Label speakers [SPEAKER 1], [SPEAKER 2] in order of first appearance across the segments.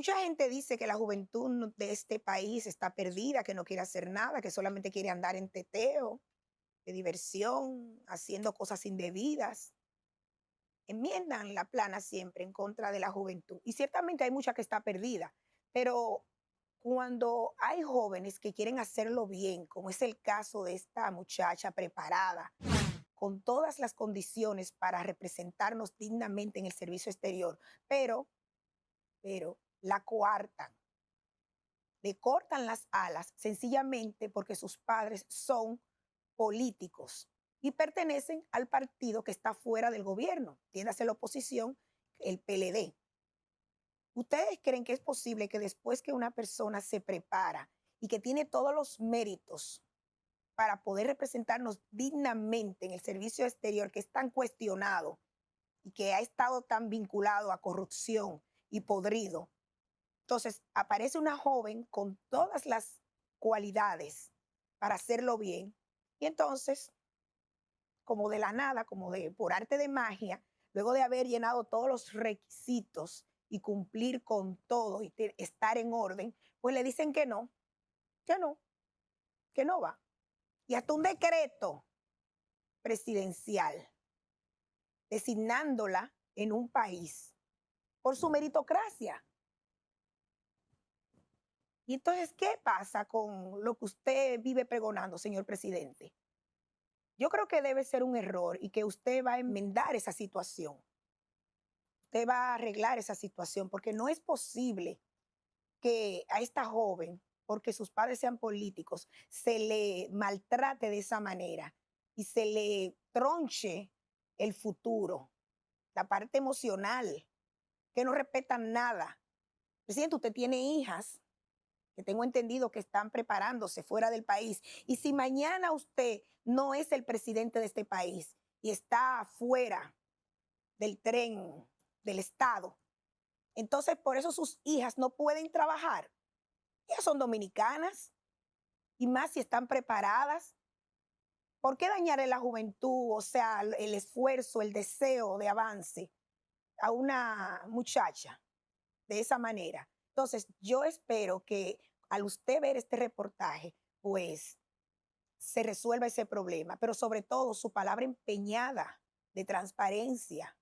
[SPEAKER 1] Mucha gente dice que la juventud de este país está perdida, que no quiere hacer nada, que solamente quiere andar en teteo, de diversión, haciendo cosas indebidas. Enmiendan la plana siempre en contra de la juventud. Y ciertamente hay mucha que está perdida, pero cuando hay jóvenes que quieren hacerlo bien, como es el caso de esta muchacha preparada, con todas las condiciones para representarnos dignamente en el servicio exterior, pero la coartan, le cortan las alas sencillamente porque sus padres son políticos y pertenecen al partido que está fuera del gobierno, tiéndase la oposición, el PLD. ¿Ustedes creen que es posible que después que una persona se prepara y que tiene todos los méritos para poder representarnos dignamente en el servicio exterior, que es tan cuestionado y que ha estado tan vinculado a corrupción y podrido? Entonces aparece una joven con todas las cualidades para hacerlo bien y entonces, como de la nada, como de por arte de magia, luego de haber llenado todos los requisitos y cumplir con todo y estar en orden, pues le dicen que no, que no va. Y hasta un decreto presidencial designándola en un país por su meritocracia. Y entonces, ¿qué pasa con lo que usted vive pregonando, señor presidente? Yo creo que debe ser un error y que usted va a enmendar esa situación. Usted va a arreglar esa situación porque no es posible que a esta joven, porque sus padres sean políticos, se le maltrate de esa manera y se le tronche el futuro, la parte emocional, que no respetan nada. Presidente, usted tiene hijas que tengo entendido que están preparándose fuera del país. Y si mañana usted no es el presidente de este país y está fuera del tren del Estado, entonces por eso sus hijas no pueden trabajar. Ellas son dominicanas y más si están preparadas. ¿Por qué dañar en la juventud, o sea, el esfuerzo, el deseo de avance a una muchacha de esa manera? Entonces, yo espero que al usted ver este reportaje, pues se resuelva ese problema, pero sobre todo su palabra empeñada de transparencia.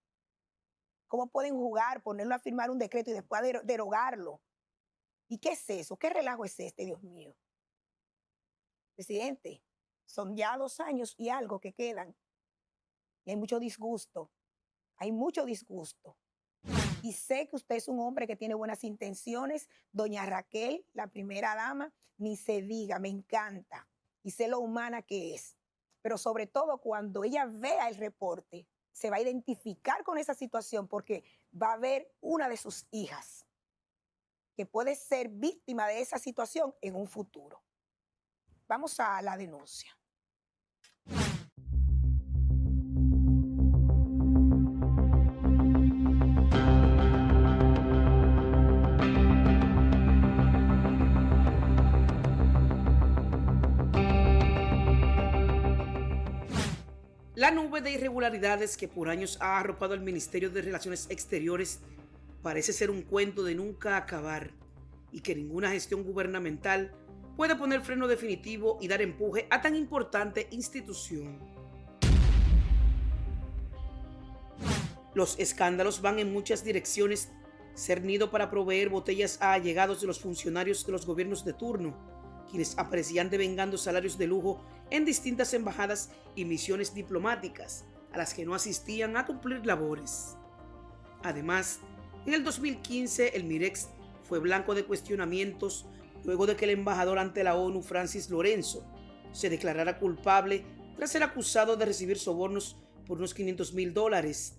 [SPEAKER 1] ¿Cómo pueden jugar, ponerlo a firmar un decreto y después derogarlo? ¿Y qué es eso? ¿Qué relajo es este, Dios mío? Presidente, son ya 2 años y algo que quedan. Y hay mucho disgusto. Y sé que usted es un hombre que tiene buenas intenciones. Doña Raquel, la primera dama, ni se diga, me encanta. Y sé lo humana que es. Pero sobre todo cuando ella vea el reporte, se va a identificar con esa situación porque va a ver una de sus hijas que puede ser víctima de esa situación en un futuro. Vamos a la denuncia.
[SPEAKER 2] La nube de irregularidades que por años ha arropado al Ministerio de Relaciones Exteriores parece ser un cuento de nunca acabar y que ninguna gestión gubernamental puede poner freno definitivo y dar empuje a tan importante institución. Los escándalos van en muchas direcciones, ser nido para proveer botellas a allegados de los funcionarios de los gobiernos de turno, quienes aparecían devengando salarios de lujo en distintas embajadas y misiones diplomáticas a las que no asistían a cumplir labores. Además, en el 2015 el Mirex fue blanco de cuestionamientos luego de que el embajador ante la ONU, Francis Lorenzo, se declarara culpable tras ser acusado de recibir sobornos por unos $500,000.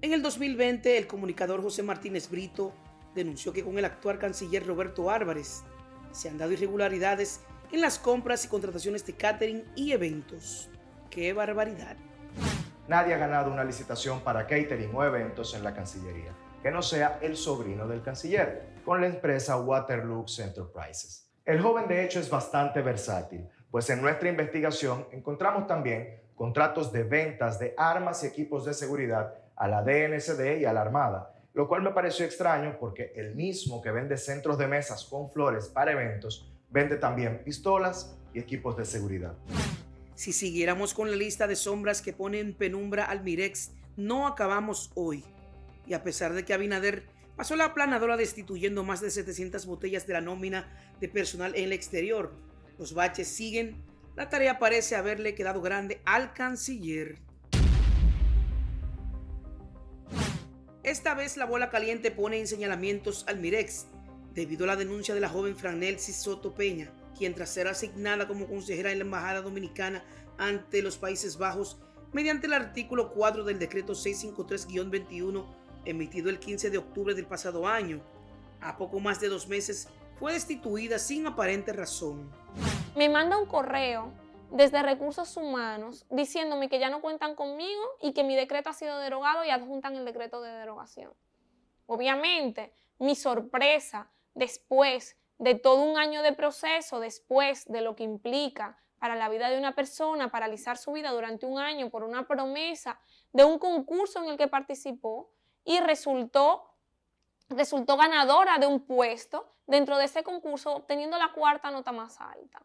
[SPEAKER 2] En el 2020, el comunicador José Martínez Brito denunció que con el actual canciller Roberto Álvarez se han dado irregularidades en las compras y contrataciones de catering y eventos. ¡Qué barbaridad!
[SPEAKER 3] Nadie ha ganado una licitación para catering o eventos en la Cancillería que no sea el sobrino del canciller, con la empresa Waterlux Enterprises. El joven de hecho es bastante versátil, pues en nuestra investigación encontramos también contratos de ventas de armas y equipos de seguridad a la DNCD y a la Armada, lo cual me pareció extraño porque el mismo que vende centros de mesas con flores para eventos, vende también pistolas y equipos de seguridad.
[SPEAKER 2] Si siguiéramos con la lista de sombras que pone en penumbra al Mirex, no acabamos hoy. Y a pesar de que Abinader pasó la aplanadora destituyendo más de 700 botellas de la nómina de personal en el exterior, los baches siguen. La tarea parece haberle quedado grande al canciller. Esta vez la bola caliente pone en señalamientos al Mirex, debido a la denuncia de la joven Franelsis Soto Peña, quien tras ser asignada como consejera en la Embajada Dominicana ante los Países Bajos, mediante el artículo 4 del decreto 653-21, emitido el 15 de octubre del pasado año, a poco más de 2 meses, fue destituida sin aparente razón.
[SPEAKER 4] Me manda un correo desde Recursos Humanos diciéndome que ya no cuentan conmigo y que mi decreto ha sido derogado y adjuntan el decreto de derogación. Obviamente, mi sorpresa después de todo un año de proceso, después de lo que implica para la vida de una persona paralizar su vida durante un año por una promesa de un concurso en el que participó y resultó ganadora de un puesto dentro de ese concurso, obteniendo la 4ª nota más alta.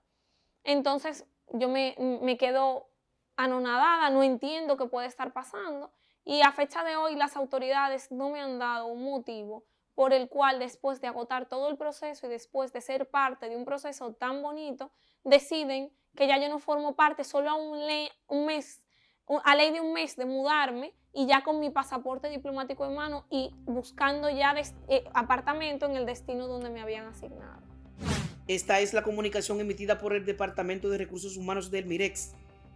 [SPEAKER 4] Entonces yo me quedo anonadada, no entiendo qué puede estar pasando y a fecha de hoy las autoridades no me han dado un motivo por el cual, después de agotar todo el proceso y después de ser parte de un proceso tan bonito, deciden que ya yo no formo parte solo a ley de un mes de mudarme y ya con mi pasaporte diplomático en mano y buscando ya apartamento en el destino donde me habían asignado.
[SPEAKER 2] Esta es la comunicación emitida por el Departamento de Recursos Humanos del Mirex,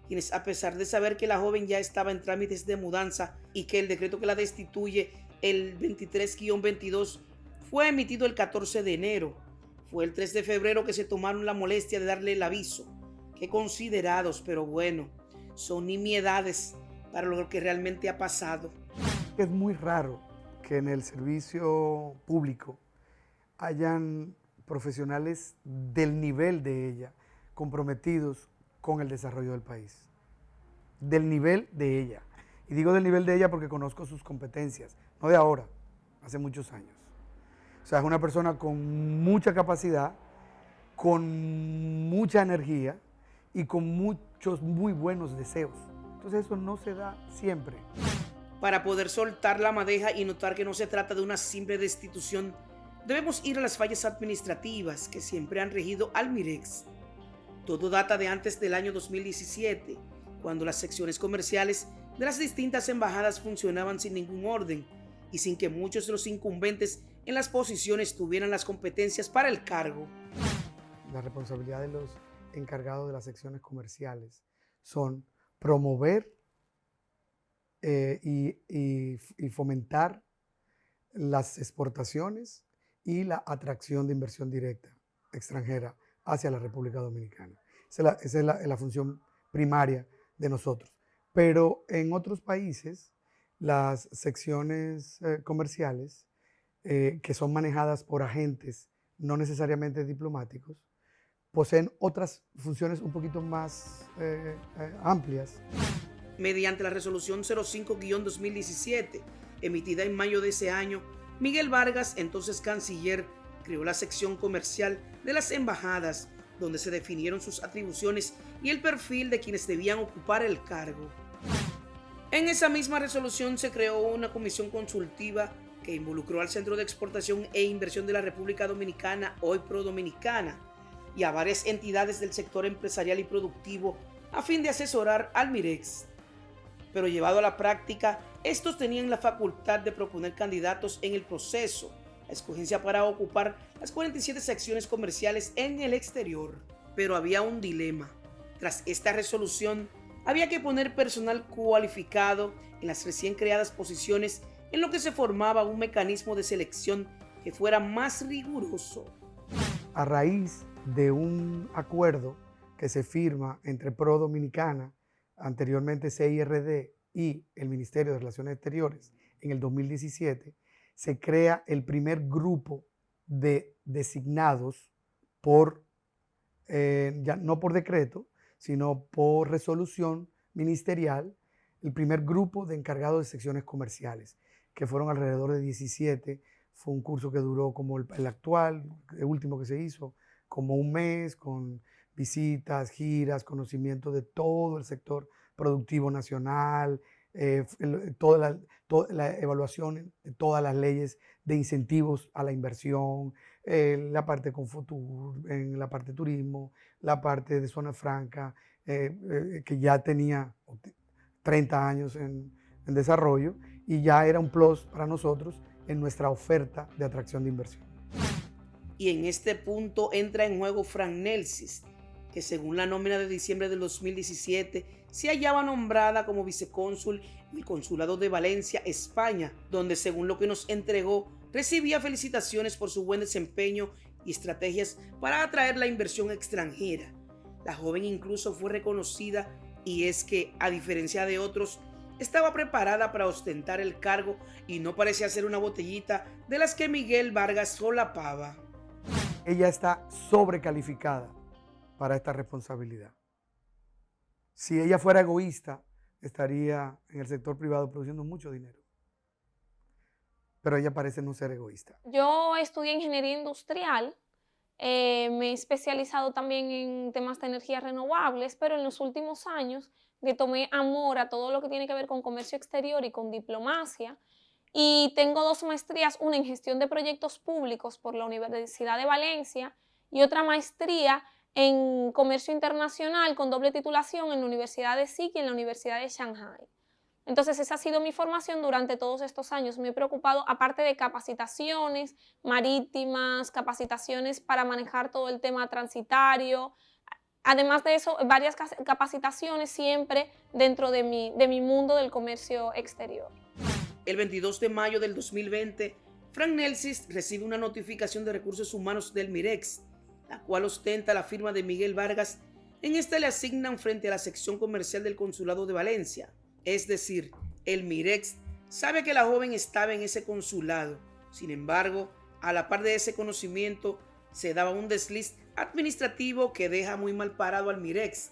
[SPEAKER 2] quienes, a pesar de saber que la joven ya estaba en trámites de mudanza y que el decreto que la destituye, el 23-22, fue emitido el 14 de enero, fue el 3 de febrero que se tomaron la molestia de darle el aviso. Qué considerados, pero bueno, son nimiedades para lo que realmente ha pasado.
[SPEAKER 5] Es muy raro que en el servicio público hayan profesionales del nivel de ella comprometidos con el desarrollo del país. Del nivel de ella. Y digo del nivel de ella porque conozco sus competencias, no de ahora, hace muchos años. O sea, es una persona con mucha capacidad, con mucha energía y con muchos muy buenos deseos. Entonces eso no se da siempre.
[SPEAKER 2] Para poder soltar la madeja y notar que no se trata de una simple destitución, debemos ir a las fallas administrativas que siempre han regido al Mirex. Todo data de antes del año 2017, cuando las secciones comerciales de las distintas embajadas funcionaban sin ningún orden y sin que muchos de los incumbentes en las posiciones tuvieran las competencias para el cargo.
[SPEAKER 5] La responsabilidad de los encargados de las secciones comerciales son promover y fomentar las exportaciones y la atracción de inversión directa extranjera hacia la República Dominicana. Esa es la función primaria de nosotros. Pero en otros países, las secciones comerciales, que son manejadas por agentes no necesariamente diplomáticos, poseen otras funciones un poquito más amplias.
[SPEAKER 2] Mediante la resolución 05-2017, emitida en mayo de ese año, Miguel Vargas, entonces canciller, creó la sección comercial de las embajadas, donde se definieron sus atribuciones y el perfil de quienes debían ocupar el cargo. En esa misma resolución se creó una comisión consultiva que involucró al Centro de Exportación e Inversión de la República Dominicana, hoy Prodominicana, y a varias entidades del sector empresarial y productivo a fin de asesorar al Mirex. Pero llevado a la práctica, estos tenían la facultad de proponer candidatos en el proceso, la escogencia para ocupar las 47 secciones comerciales en el exterior. Pero había un dilema. Tras esta resolución, había que poner personal cualificado en las recién creadas posiciones, en lo que se formaba un mecanismo de selección que fuera más riguroso.
[SPEAKER 5] A raíz de un acuerdo que se firma entre Prodominicana, anteriormente CIRD, y el Ministerio de Relaciones Exteriores en el 2017, se crea el primer grupo de designados por, ya no por decreto, sino por resolución ministerial, el primer grupo de encargados de secciones comerciales, que fueron alrededor de 17. Fue un curso que duró como el actual, el último que se hizo, como un mes, con visitas, giras, conocimiento de todo el sector productivo nacional, toda la evaluación de todas las leyes de incentivos a la inversión, la parte con Futur, en la parte de turismo, la parte de zona franca, que ya tenía 30 años en desarrollo y ya era un plus para nosotros en nuestra oferta de atracción de inversión.
[SPEAKER 2] Y en este punto entra en juego Frank Nelsis, que según la nómina de diciembre del 2017 se hallaba nombrada como vicecónsul en el Consulado de Valencia, España, donde según lo que nos entregó, recibía felicitaciones por su buen desempeño y estrategias para atraer la inversión extranjera. La joven incluso fue reconocida y es que, a diferencia de otros, estaba preparada para ostentar el cargo y no parecía ser una botellita de las que Miguel Vargas solapaba.
[SPEAKER 5] Ella está sobrecalificada para esta responsabilidad. Si ella fuera egoísta, estaría en el sector privado produciendo mucho dinero. Pero ella parece no ser egoísta.
[SPEAKER 4] Yo estudié ingeniería industrial, me he especializado también en temas de energías renovables, pero en los últimos años le tomé amor a todo lo que tiene que ver con comercio exterior y con diplomacia. Y tengo 2 maestrías, una en gestión de proyectos públicos por la Universidad de Valencia y otra maestría en comercio internacional con doble titulación en la Universidad de Sikh y en la Universidad de Shanghai. Entonces esa ha sido mi formación durante todos estos años. Me he preocupado, aparte de capacitaciones marítimas, capacitaciones para manejar todo el tema transitario, además de eso, varias capacitaciones siempre dentro de mi mundo del comercio exterior.
[SPEAKER 2] El 22 de mayo del 2020, Frank Nelsis recibe una notificación de recursos humanos del MIREX, la cual ostenta la firma de Miguel Vargas. En esta le asignan frente a la sección comercial del Consulado de Valencia. Es decir, el MIREX sabe que la joven estaba en ese consulado. Sin embargo, a la par de ese conocimiento, se daba un desliz administrativo que deja muy mal parado al MIREX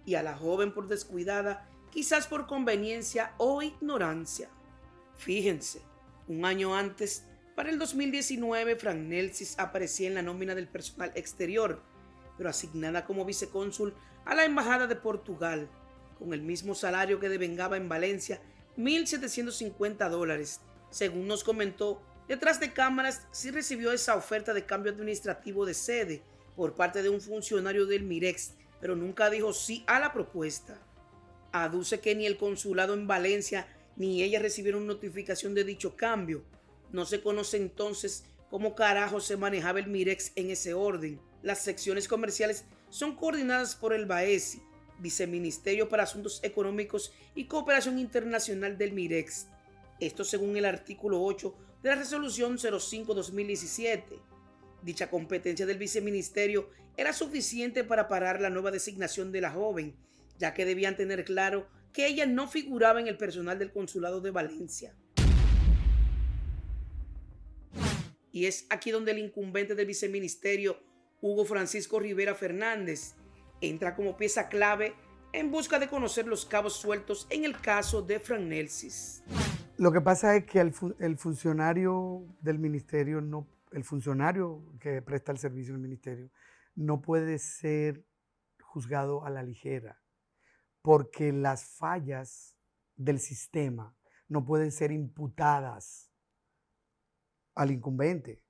[SPEAKER 2] y a la joven por descuidada, quizás por conveniencia o ignorancia. Fíjense, un año antes, para el 2019, Frank Nelsis aparecía en la nómina del personal exterior, pero asignada como vicecónsul a la Embajada de Portugal, con el mismo salario que devengaba en Valencia, $1,750. Según nos comentó, detrás de cámaras sí recibió esa oferta de cambio administrativo de sede por parte de un funcionario del MIREX, pero nunca dijo sí a la propuesta. Aduce que ni el consulado en Valencia ni ella recibieron notificación de dicho cambio. No se conoce entonces cómo carajo se manejaba el MIREX en ese orden. Las secciones comerciales son coordinadas por el BAESI, Viceministerio para Asuntos Económicos y Cooperación Internacional del MIREX. Esto según el artículo 8 de la Resolución 05-2017. Dicha competencia del viceministerio era suficiente para parar la nueva designación de la joven, ya que debían tener claro que ella no figuraba en el personal del Consulado de Valencia. Y es aquí donde el incumbente del viceministerio, Hugo Francisco Rivera Fernández, entra como pieza clave en busca de conocer los cabos sueltos en el caso de Frank Nelsis.
[SPEAKER 5] Lo que pasa es que el funcionario del ministerio, el funcionario que presta el servicio del ministerio, no puede ser juzgado a la ligera, porque las fallas del sistema no pueden ser imputadas al incumbente.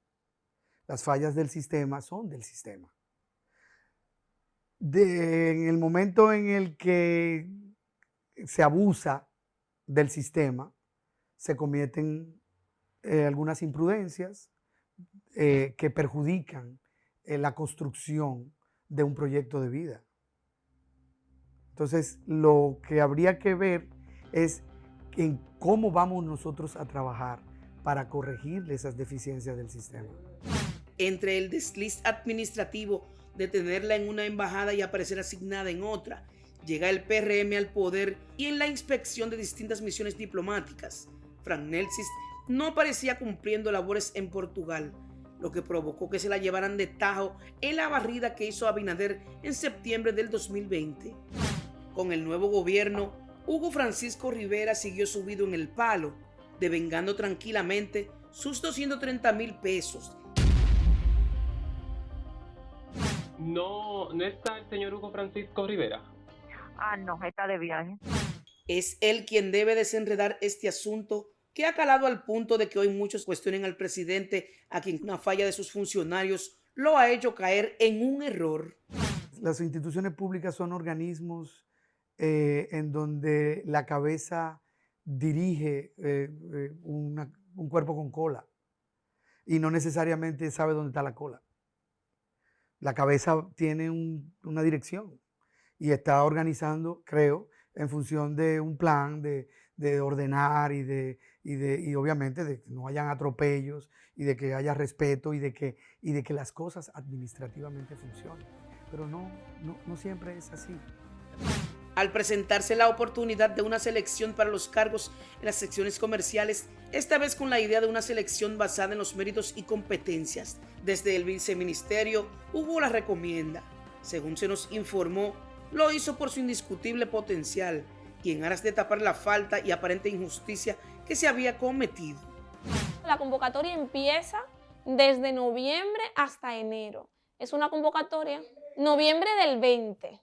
[SPEAKER 5] Las fallas del sistema son del sistema. En el momento en el que se abusa del sistema, se cometen algunas imprudencias que perjudican la construcción de un proyecto de vida. Entonces, lo que habría que ver es en cómo vamos nosotros a trabajar para corregir esas deficiencias del sistema.
[SPEAKER 2] Entre el desliz administrativo de tenerla en una embajada y aparecer asignada en otra, llega el PRM al poder y en la inspección de distintas misiones diplomáticas, Frank Nelsis no aparecía cumpliendo labores en Portugal, lo que provocó que se la llevaran de tajo en la barrida que hizo Abinader en septiembre del 2020. Con el nuevo gobierno, Hugo Francisco Rivera siguió subido en el palo. devengando tranquilamente sus 230,000 pesos.
[SPEAKER 6] No está el señor Hugo Francisco Rivera.
[SPEAKER 7] Ah, no, está de viaje.
[SPEAKER 2] Es él quien debe desenredar este asunto que ha calado al punto de que hoy muchos cuestionen al presidente, a quien una falla de sus funcionarios lo ha hecho caer en un error.
[SPEAKER 5] Las instituciones públicas son organismos en donde la cabeza dirige un cuerpo con cola y no necesariamente sabe dónde está la cola. La cabeza tiene una dirección y está organizando, creo, en función de un plan de ordenar y obviamente de que no hayan atropellos y de que haya respeto y de que las cosas administrativamente funcionen. Pero no siempre es así.
[SPEAKER 2] Al presentarse la oportunidad de una selección para los cargos en las secciones comerciales, esta vez con la idea de una selección basada en los méritos y competencias, desde el viceministerio Hugo la recomienda. Según se nos informó, lo hizo por su indiscutible potencial y en aras de tapar la falta y aparente injusticia que se había cometido.
[SPEAKER 4] La convocatoria empieza desde noviembre hasta enero. Es una convocatoria, noviembre del 20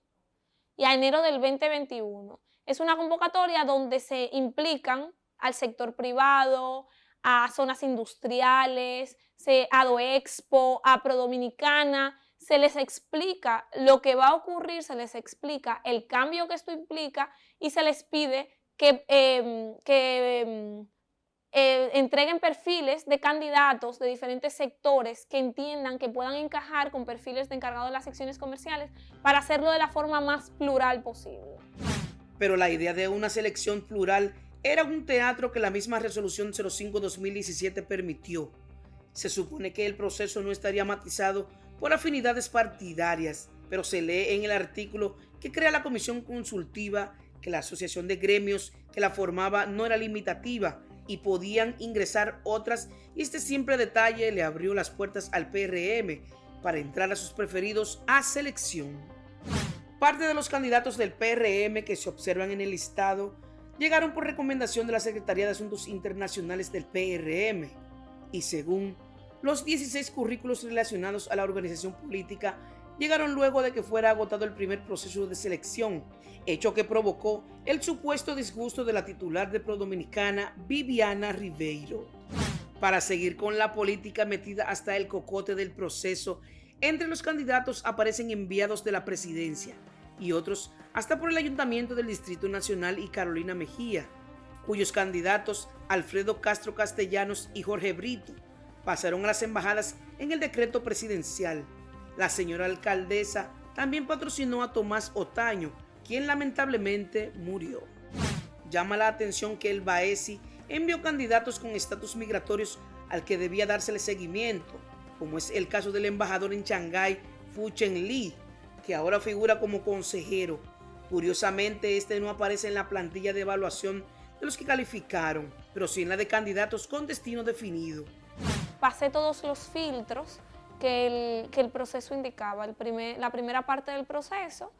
[SPEAKER 4] y a enero del 2021. Es una convocatoria donde se implican al sector privado, a zonas industriales, a Adoexpo, a Prodominicana. Se les explica lo que va a ocurrir, se les explica el cambio que esto implica y se les pide que entreguen perfiles de candidatos de diferentes sectores que entiendan que puedan encajar con perfiles de encargados de las secciones comerciales para hacerlo de la forma más plural posible.
[SPEAKER 2] Pero la idea de una selección plural era un teatro que la misma resolución 05-2017 permitió. Se supone que el proceso no estaría matizado por afinidades partidarias, pero se lee en el artículo que crea la comisión consultiva que la asociación de gremios que la formaba no era limitativa y podían ingresar otras, y este simple detalle le abrió las puertas al PRM para entrar a sus preferidos a selección. Parte de los candidatos del PRM que se observan en el listado llegaron por recomendación de la Secretaría de Asuntos Internacionales del PRM y según los 16 currículos relacionados a la organización política llegaron luego de que fuera agotado el primer proceso de selección, hecho que provocó el supuesto disgusto de la titular de Prodominicana, Viviana Ribeiro. Para seguir con la política metida hasta el cocote del proceso, entre los candidatos aparecen enviados de la presidencia y otros hasta por el Ayuntamiento del Distrito Nacional y Carolina Mejía, cuyos candidatos Alfredo Castro Castellanos y Jorge Brito pasaron a las embajadas en el decreto presidencial. La señora alcaldesa también patrocinó a Tomás Otaño, quien lamentablemente murió. Llama la atención que el Baesi envió candidatos con estatus migratorios al que debía dársele seguimiento, como es el caso del embajador en Shanghái, Fu Chen Li, que ahora figura como consejero. Curiosamente, este no aparece en la plantilla de evaluación de los que calificaron, pero sí en la de candidatos con destino definido.
[SPEAKER 4] Pasé todos los filtros que el proceso indicaba. La primera parte del proceso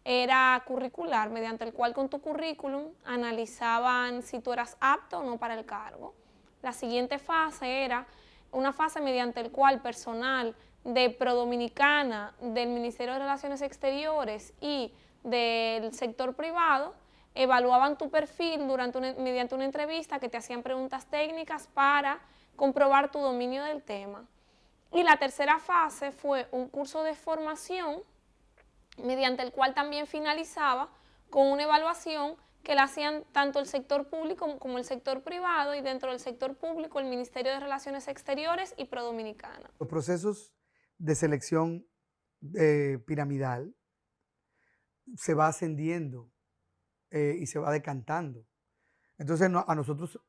[SPEAKER 4] era curricular, mediante el cual con tu currículum analizaban si tú eras apto o no para el cargo. La siguiente fase era una fase mediante el cual personal de Prodominicana, del Ministerio de Relaciones Exteriores y del sector privado evaluaban tu perfil mediante una entrevista que te hacían preguntas técnicas para comprobar tu dominio del tema. Y la tercera fase fue un curso de formación mediante el cual también finalizaba con una evaluación que la hacían tanto el sector público como el sector privado, y dentro del sector público el Ministerio de Relaciones Exteriores y Prodominicana.
[SPEAKER 5] Los procesos de selección piramidal se va ascendiendo y se va decantando. Entonces a nosotros,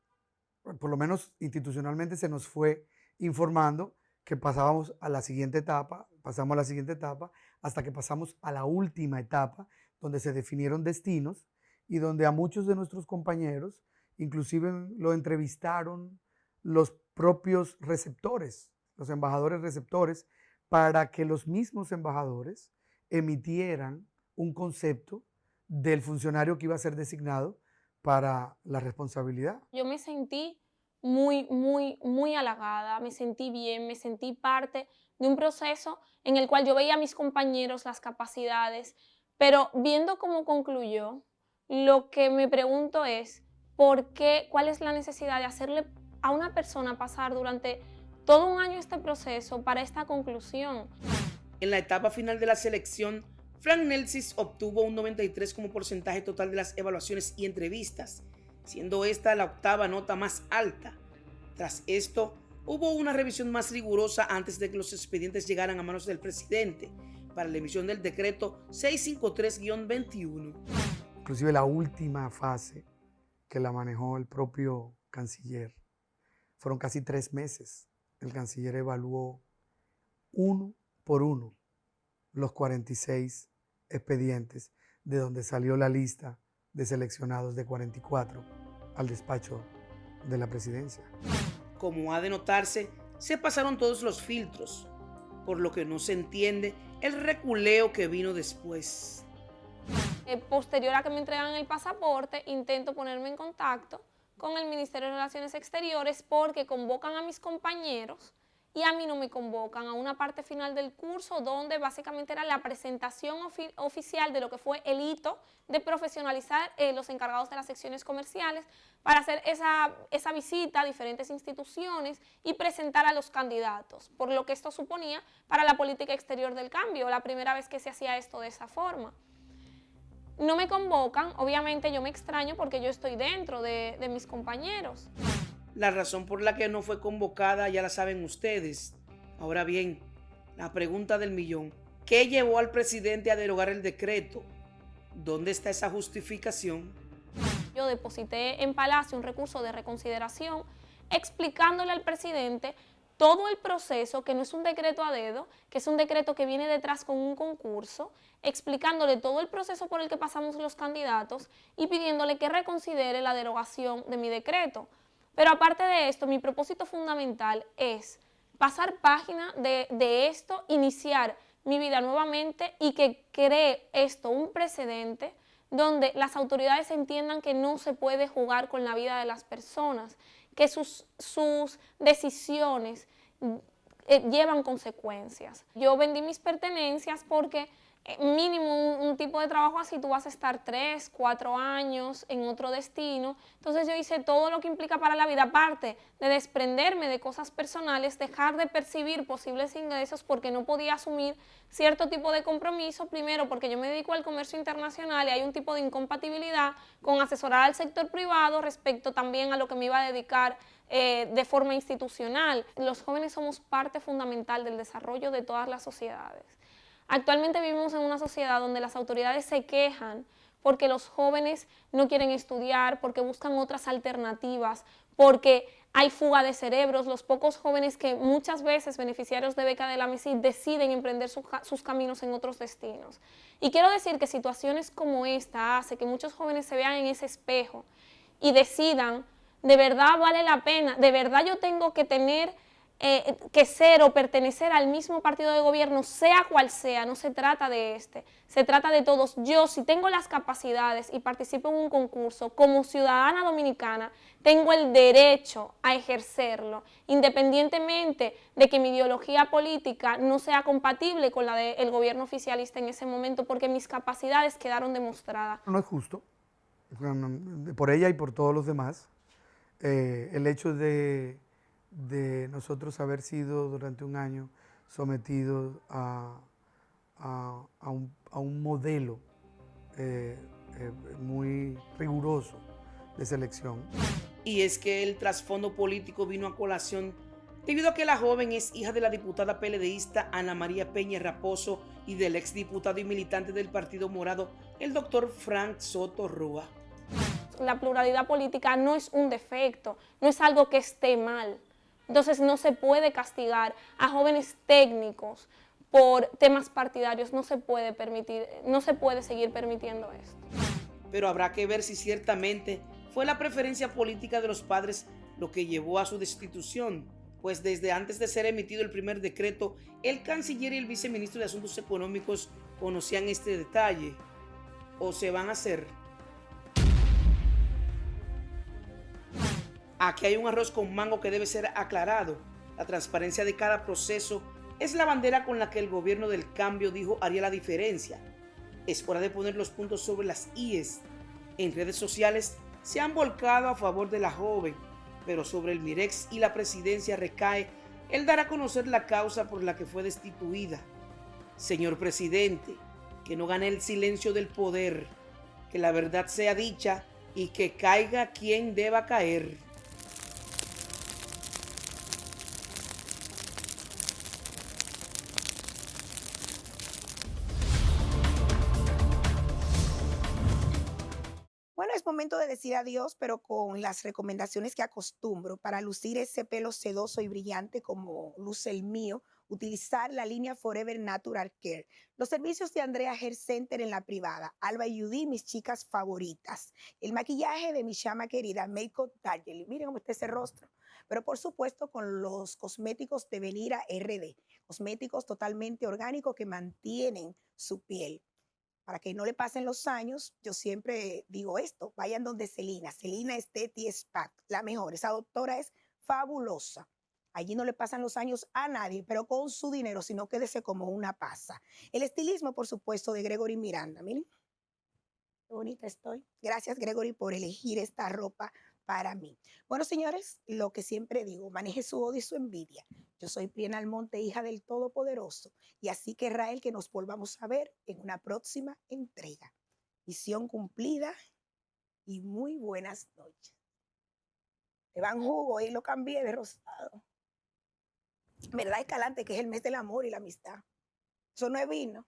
[SPEAKER 5] por lo menos institucionalmente, se nos fue informando que pasábamos a la siguiente etapa, pasamos a la siguiente etapa, hasta que pasamos a la última etapa, donde se definieron destinos y donde a muchos de nuestros compañeros, inclusive lo entrevistaron los propios receptores, los embajadores receptores, para que los mismos embajadores emitieran un concepto del funcionario que iba a ser designado para la responsabilidad.
[SPEAKER 4] Yo me sentí muy halagada, me sentí bien, me sentí parte de un proceso en el cual yo veía a mis compañeros, las capacidades, pero viendo cómo concluyó, lo que me pregunto es, ¿por qué? ¿Cuál es la necesidad de hacerle a una persona pasar durante todo un año este proceso para esta conclusión?
[SPEAKER 2] En la etapa final de la selección, Frank Nelsis obtuvo un 93 como porcentaje total de las evaluaciones y entrevistas, siendo esta la octava nota más alta. Tras esto, hubo una revisión más rigurosa antes de que los expedientes llegaran a manos del presidente para la emisión del decreto 653-21.
[SPEAKER 5] Inclusive la última fase que la manejó el propio canciller, fueron casi 3 meses. El canciller evaluó uno por uno los 46 expedientes de donde salió la lista de seleccionados de 44 al despacho de la presidencia.
[SPEAKER 2] Como ha de notarse, se pasaron todos los filtros, por lo que no se entiende el reculeo que vino después.
[SPEAKER 4] Posterior a que me entregan el pasaporte, intento ponerme en contacto con el Ministerio de Relaciones Exteriores porque convocan a mis compañeros y a mí no me convocan a una parte final del curso donde básicamente era la presentación oficial de lo que fue el hito de profesionalizar los encargados de las secciones comerciales para hacer esa visita a diferentes instituciones y presentar a los candidatos, por lo que esto suponía para la política exterior del cambio, la primera vez que se hacía esto de esa forma. No me convocan, obviamente yo me extraño porque yo estoy dentro de mis compañeros.
[SPEAKER 2] La razón por la que no fue convocada ya la saben ustedes. Ahora bien, la pregunta del millón: ¿qué llevó al presidente a derogar el decreto? ¿Dónde está esa justificación?
[SPEAKER 4] Yo deposité en Palacio un recurso de reconsideración explicándole al presidente todo el proceso, que no es un decreto a dedo, que es un decreto que viene detrás con un concurso, explicándole todo el proceso por el que pasamos los candidatos y pidiéndole que reconsidere la derogación de mi decreto. Pero aparte de esto, mi propósito fundamental es pasar página de esto, iniciar mi vida nuevamente y que cree esto un precedente donde las autoridades entiendan que no se puede jugar con la vida de las personas, que sus decisiones llevan consecuencias. Yo vendí mis pertenencias porque mínimo un tipo de trabajo así tú vas a estar 3, 4 años en otro destino. Entonces yo hice todo lo que implica para la vida, aparte de desprenderme de cosas personales, dejar de percibir posibles ingresos porque no podía asumir cierto tipo de compromiso, primero porque yo me dedico al comercio internacional y hay un tipo de incompatibilidad con asesorar al sector privado respecto también a lo que me iba a dedicar de forma institucional. Los jóvenes somos parte fundamental del desarrollo de todas las sociedades. Actualmente vivimos en una sociedad donde las autoridades se quejan porque los jóvenes no quieren estudiar, porque buscan otras alternativas, porque hay fuga de cerebros. Los pocos jóvenes que muchas veces beneficiarios de beca de la MESID deciden emprender sus caminos en otros destinos. Y quiero decir que situaciones como esta hace que muchos jóvenes se vean en ese espejo y decidan, de verdad vale la pena, de verdad yo tengo que tener que ser o pertenecer al mismo partido de gobierno, sea cual sea, no se trata de se trata de todos. Yo, si tengo las capacidades y participo en un concurso, como ciudadana dominicana, tengo el derecho a ejercerlo, independientemente de que mi ideología política no sea compatible con la del gobierno oficialista en ese momento, porque mis capacidades quedaron demostradas.
[SPEAKER 5] No es justo, por ella y por todos los demás, el hecho de nosotros haber sido durante un año sometidos a un modelo muy riguroso de selección.
[SPEAKER 2] Y es que el trasfondo político vino a colación debido a que la joven es hija de la diputada PLDista Ana María Peña Raposo y del exdiputado y militante del Partido Morado, el doctor Frank Soto Roa.
[SPEAKER 4] La pluralidad política no es un defecto, no es algo que esté mal. Entonces no se puede castigar a jóvenes técnicos por temas partidarios, no se puede permitir, no se puede seguir permitiendo esto.
[SPEAKER 2] Pero habrá que ver si ciertamente fue la preferencia política de los padres lo que llevó a su destitución, pues desde antes de ser emitido el primer decreto, el canciller y el viceministro de Asuntos Económicos conocían este detalle. ¿O se van a hacer? Aquí hay un arroz con mango que debe ser aclarado. La transparencia de cada proceso es la bandera con la que el gobierno del cambio dijo haría la diferencia. Es hora de poner los puntos sobre las íes. En redes sociales se han volcado a favor de la joven, pero sobre el Mirex y la presidencia recae el dar a conocer la causa por la que fue destituida. Señor presidente, que no gane el silencio del poder, que la verdad sea dicha y que caiga quien deba caer.
[SPEAKER 1] Bueno, es momento de decir adiós, pero con las recomendaciones que acostumbro para lucir ese pelo sedoso y brillante como luce el mío, utilizar la línea Forever Natural Care. Los servicios de Andrea Hair Center en la privada, Alba y Judy, mis chicas favoritas. El maquillaje de mi chama querida, Makeup Darjeeling. Miren cómo está ese rostro. Pero por supuesto con los cosméticos de Venira RD. Cosméticos totalmente orgánicos que mantienen su piel. Para que no le pasen los años, yo siempre digo esto, vayan donde Celina, Celina Esteti Spa, la mejor, esa doctora es fabulosa. Allí no le pasan los años a nadie, pero con su dinero, si no quédese como una pasa. El estilismo, por supuesto, de Gregory Miranda, miren, qué bonita estoy. Gracias, Gregory, por elegir esta ropa para mí. Bueno, señores, lo que siempre digo, maneje su odio y su envidia. Yo soy Priena Almonte, hija del Todopoderoso, y así querrá Él que nos volvamos a ver en una próxima entrega. Misión cumplida y muy buenas noches. Te van jugo y lo cambié de rosado. ¿Verdad, Escalante, que es el mes del amor y la amistad? Eso no es vino.